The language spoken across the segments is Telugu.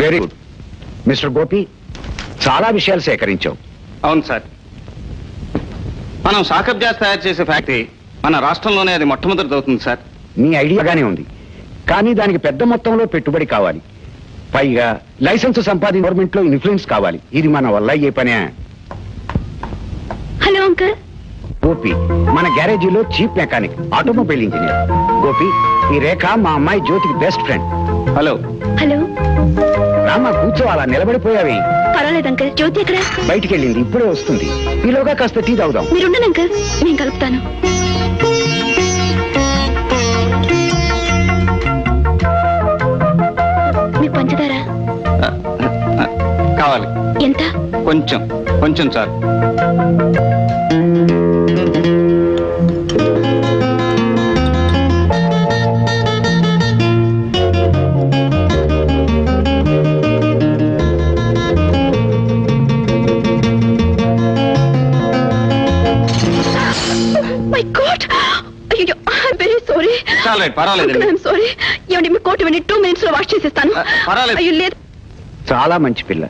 Very good. మిస్టర్ గోపి, చాలా విషయాలు సేకరించావు. అవును సార్, మనం షాకప్ గ్యాస్ తయారు చేసే ఫ్యాక్టరీ మన రాష్ట్రంలోనే అది మొట్టమొదటిది అవుతుంది సార్. నీ ఐడియాగానే ఉంది, కానీ దానికి పెద్ద మొత్తంలో పెట్టుబడి కావాలి. పైగా లైసెన్స్ సంపాదించి గవర్నమెంట్ లో ఇన్ఫ్లుయెన్స్ కావాలి. ఇది మన వల్ల అయ్యే పనే. Hello uncle. గోపి మన గ్యారేజీలో chief mechanic, automobile engineer. Gopi, ఈ రేఖ మా అమ్మాయి జ్యోతికి best friend. Hello. Hello. Rama, కూర్చో, అలా నిలబడిపోయావి. పర్వాలేదు అంకుల్. జ్యోతి ఎక్కడ? బయటికి వెళ్ళింది, ఇప్పుడే వస్తుంది. ఈలోగా కాస్త టీ తాగుదాం. మీరుండండి అంకుల్, నేను కలుపుతాను. మీకు పంచదార కావాలి. ఎంత? కొంచెం కొంచెం సార్. చాలా మంచి పిల్ల.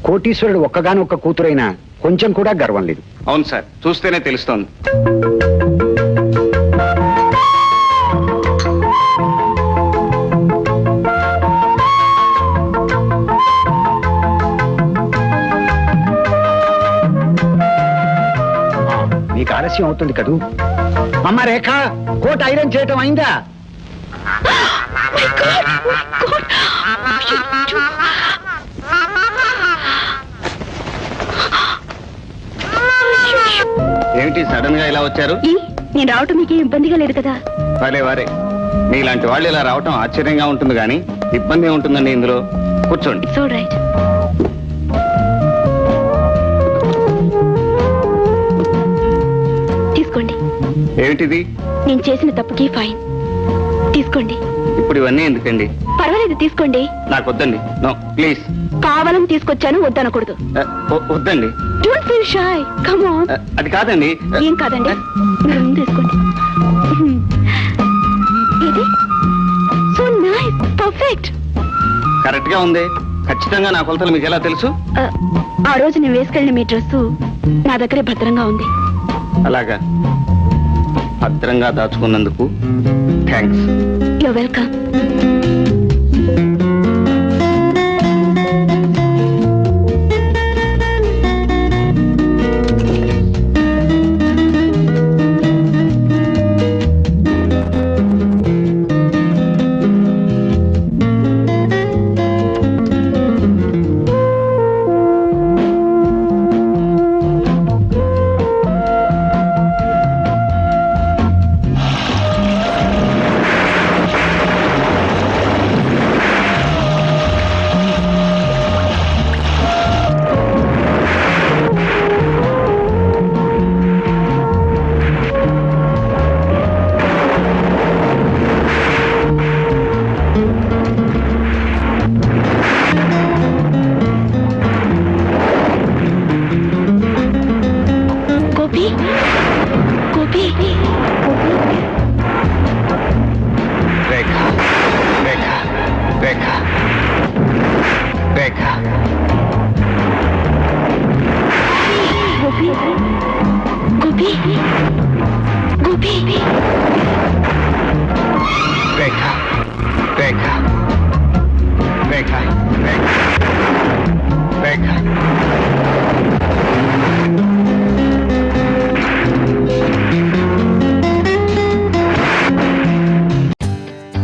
కోటీశ్వరుడు ఒక్కగానొక్క కూతురైనా కొంచెం కూడా గర్వం లేదు. అవును సార్, చూస్తేనే తెలుస్తోంది. నీకు ఆలస్యం అవుతుంది కదూ. అమ్మ రేఖ, కోట్ ఐరన్ చేయటం అయిందా? ఏమిటి సడన్ గా ఇలా వచ్చారు? నేను రావటం మీకు ఇబ్బందిగా లేదు కదా? వారే వారే, మీలాంటి వాళ్ళు ఇలా రావటం ఆశ్చర్యంగా ఉంటుంది, కానీ ఇబ్బంది ఉంటుందండి ఇందులో. కూర్చోండి. So right. తీసుకోండి. ఏమిటిది? నేను చేసిన తప్పుకి ఫైన్. తీసుకోండి. ఇప్పుడు ఇవన్నీ ఎందుకండి? పర్వాలేదు, తీసుకోండి. నాకు వద్దండి. No please. కావాలని తీసుకొచ్చాను, వద్దనకూడదు. వద్దండి. Don't feel shy. Come on. అది కాదండి. ఏం కాదండి, మీరు ముందు తీసుకోండి. ఇది సో నైస్, పర్ఫెక్ట్. కరెక్ట్ గా ఉంది. ఖచ్చితంగా నా కొలతలు మీకు ఎలా తెలుసు? ఆ రోజు నేను వేసుకెళ్ళిన మీ డ్రెస్ నా దగ్గరే భద్రంగా ఉంది. అలాగా, భద్రంగా దాచుకున్నందుకు thanks. You're welcome.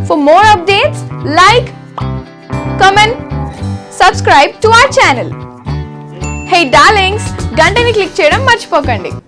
For more updates, like, comment, subscribe to our channel. Hey darlings, గంటని click చేయడం మర్చిపోకండి.